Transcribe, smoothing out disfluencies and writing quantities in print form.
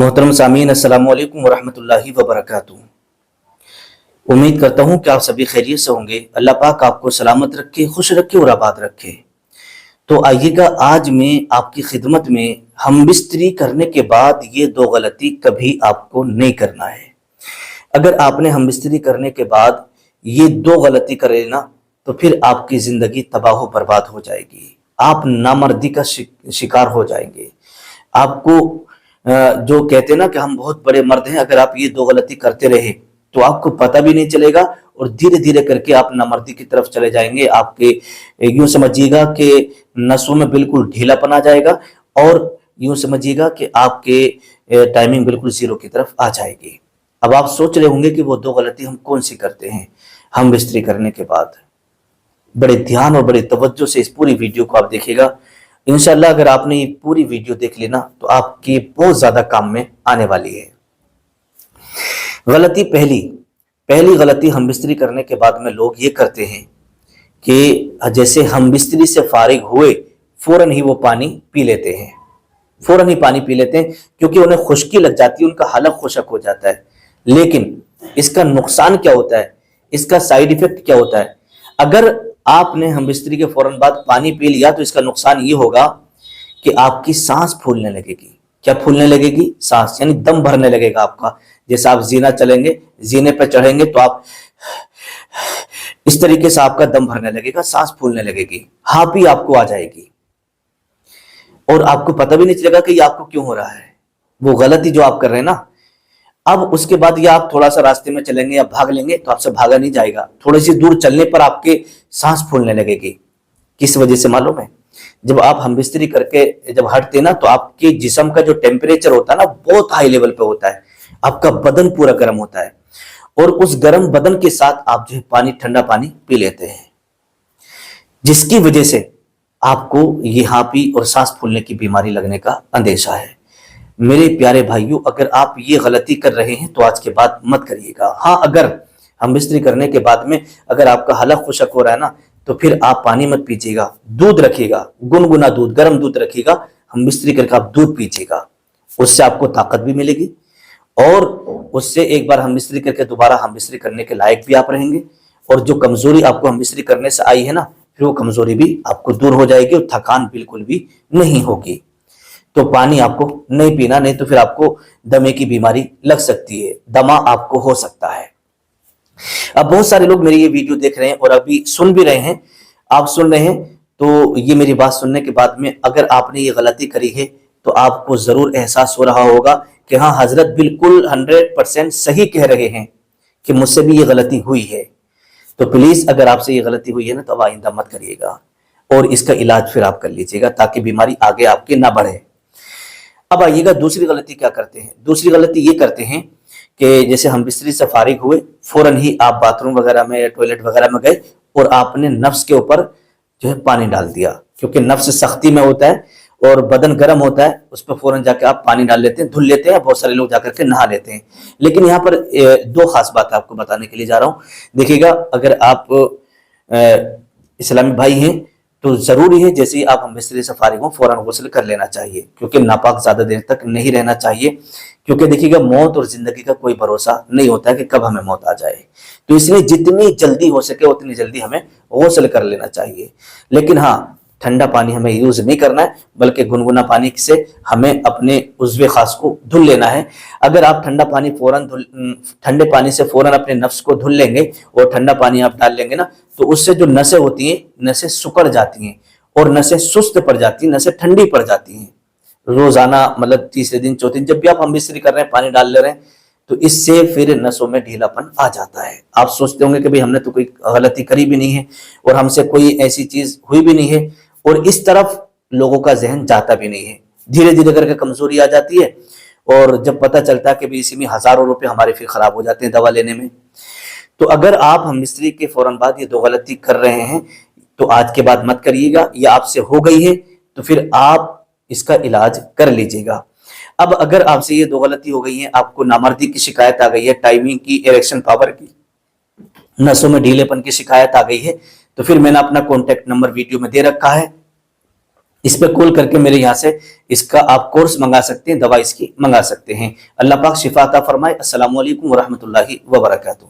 मोहतरम सामीन अस्सलाम वालेकुम वरहमतुल्लाहि वबरकातुहू। उम्मीद करता हूँ कि आप सभी खैरियत से होंगे। अल्लाह पाक आपको सलामत रखे, खुश रखे और आबाद रखे। तो आइएगा, आज मैं आपकी खिदमत में हम बिस्तरी करने के बाद ये दो गलती कभी आपको नहीं करना है। अगर आपने हम बिस्तरी करने के बाद ये दो गलती कर लेना तो फिर आपकी ज़िंदगी तबाह बर्बाद हो जाएगी। आप नामर्दी का शिकार हो जाएंगे। आपको जो कहते हैं ना कि हम बहुत बड़े मर्द हैं, अगर आप ये दो गलती करते रहे तो आपको पता भी नहीं चलेगा और धीरे धीरे करके आप नामर्दी की तरफ चले जाएंगे। आपके यूं समझिएगा कि नसों में बिल्कुल ढीलापन आ जाएगा और यूं समझिएगा कि आपके टाइमिंग बिल्कुल जीरो की तरफ आ जाएगी। अब आप सोच रहे होंगे कि वो दो गलती हम कौन सी करते हैं हम बिस्तरी करने के बाद। बड़े ध्यान और बड़े तवज्जो से इस पूरी वीडियो को आप देखिएगा। इंशाल्लाह अगर आपने ये पूरी वीडियो देख ली ना तो आपकी बहुत ज्यादा काम में आने वाली है। गलती पहली गलती हम बिस्तरी करने के बाद में लोग ये करते हैं कि जैसे हम बिस्तरी से फारिग हुए फौरन ही वो पानी पी लेते हैं, फौरन ही पानी पी लेते हैं क्योंकि उन्हें खुश्की लग जाती है, उनका हलक खुशक हो जाता है। लेकिन इसका नुकसान क्या होता है, इसका साइड इफेक्ट क्या होता है? अगर आपने हम बिस्तरी के फौरन बाद पानी पी लिया तो इसका नुकसान ये होगा कि आपकी सांस फूलने लगेगी। क्या फूलने लगेगी? सांस, यानी दम भरने लगेगा आपका। जैसे आप जीना चलेंगे, जीने पर चढ़ेंगे तो आप इस तरीके से आपका दम भरने लगेगा, सांस फूलने लगेगी, हापी आपको आ जाएगी और आपको पता भी नहीं चलेगा कि ये आपको क्यों हो रहा है। वो गलती जो आप कर रहे हैं ना, अब उसके बाद या आप थोड़ा सा रास्ते में चलेंगे या भाग लेंगे तो आपसे भागा नहीं जाएगा। थोड़ी सी दूर चलने पर आपके सांस फूलने लगेगी। किस वजह से मालूम है? जब आप हम बिस्तरी करके जब हटते ना तो आपके जिस्म का जो टेम्परेचर होता है ना बहुत हाई लेवल पे होता है, आपका बदन पूरा गर्म होता है और उस गर्म बदन के साथ आप जो है पानी, ठंडा पानी पी लेते हैं, जिसकी वजह से आपको ये हापी और सांस फूलने की बीमारी लगने का अंदेशा है। मेरे प्यारे भाइयों, अगर आप ये गलती कर रहे हैं तो आज के बाद मत करिएगा। हाँ, अगर हम बिस्तरी करने के बाद में अगर आपका हलक खुशक हो रहा है ना तो फिर आप पानी मत पीजिएगा, दूध रखिएगा, गुनगुना दूध, गर्म दूध रखिएगा, हम बिस्तरी करके आप दूध पीजिएगा। उससे आपको ताकत भी मिलेगी और उससे एक बार हम बिस्तरी करके दोबारा हम बिस्तरी करने के लायक भी आप रहेंगे और जो कमजोरी आपको हम बिस्तरी करने से आई है ना फिर वो कमजोरी भी आपको दूर हो जाएगी और थकान बिल्कुल भी नहीं होगी। तो पानी आपको नहीं पीना, नहीं तो फिर आपको दमे की बीमारी लग सकती है, दमा आपको हो सकता है। अब बहुत सारे लोग मेरी ये वीडियो देख रहे हैं और अभी सुन भी रहे हैं, आप सुन रहे हैं तो ये मेरी बात सुनने के बाद में अगर आपने ये गलती करी है तो आपको जरूर एहसास हो रहा होगा कि हाँ, हजरत बिल्कुल 100% सही कह रहे हैं कि मुझसे भी ये गलती हुई है। तो प्लीज अगर आपसे ये गलती हुई है ना तो अब आइंदा मत करिएगा और इसका इलाज फिर आप कर लीजिएगा ताकि बीमारी आगे आपके ना बढ़े। अब आइएगा, दूसरी गलती क्या करते हैं? दूसरी गलती ये करते हैं कि जैसे हम बिस्तरी से फारिग हुए फौरन ही आप बाथरूम वगैरह में या टॉयलेट वगैरह में गए और आपने नफ्स के ऊपर जो है पानी डाल दिया, क्योंकि नफ्स सख्ती में होता है और बदन गर्म होता है, उस पर फौरन जाके आप पानी डाल लेते हैं, धुल लेते हैं। बहुत सारे लोग जाकर के नहा लेते हैं। लेकिन यहाँ पर दो खास बात आपको बताने के लिए जा रहा हूँ। देखिएगा, अगर आप इस्लामी भाई हैं तो जरूरी है जैसे ही आप हम बिस्तरी से फारिग हो फौरन गुस्ल कर लेना चाहिए, क्योंकि नापाक ज्यादा देर तक नहीं रहना चाहिए। क्योंकि देखिएगा, मौत और जिंदगी का कोई भरोसा नहीं होता है कि कब हमें मौत आ जाए। तो इसलिए जितनी जल्दी हो सके उतनी जल्दी हमें गुस्ल कर लेना चाहिए। लेकिन हाँ, ठंडा पानी हमें यूज नहीं करना है, बल्कि गुनगुना पानी से हमें अपने उज़्व खास को धुल लेना है। अगर आप ठंडे पानी से फौरन अपने नफ्स को धुल लेंगे और ठंडा पानी आप डाल लेंगे ना तो उससे जो नसें होती हैं, नसें सिकुड़ जाती हैं और नसें सुस्त पड़ जाती हैं, नसें ठंडी पड़ जाती हैं। रोजाना मतलब तीसरे दिन चौथे दिन जब भी आप हम बिस्तरी कर रहे हैं, पानी डाल ले रहे हैं, तो इससे फिर नसों में ढीलापन आ जाता है। आप सोचते होंगे कि भाई हमने तो कोई गलती करी भी नहीं है और हमसे कोई ऐसी चीज हुई भी नहीं है, और इस तरफ लोगों का जहन जाता भी नहीं है। धीरे धीरे करके कमजोरी आ जाती है और जब पता चलता है कि भाई इसी में हजारों रुपए हमारे फिर खराब हो जाते हैं दवा लेने में। तो अगर आप हम बिस्तरी के फौरन बाद ये दो गलती कर रहे हैं तो आज के बाद मत करिएगा, या आपसे हो गई है तो फिर आप इसका इलाज कर लीजिएगा। अब अगर आपसे ये दो गलती हो गई है, आपको नामर्दी की शिकायत आ गई है, टाइमिंग की, इरेक्शन पावर की, नसों में ढीलेपन की शिकायत आ गई है, तो फिर मैंने अपना कॉन्टेक्ट नंबर वीडियो में दे रखा है। اس پہ کال کر کے میرے یہاں سے اس کا آپ کورس منگا سکتے ہیں، دوا اس کی منگا سکتے ہیں۔ اللہ پاک شفا عطا فرمائے۔ السلام علیکم ورحمۃ اللہ وبرکاتہ۔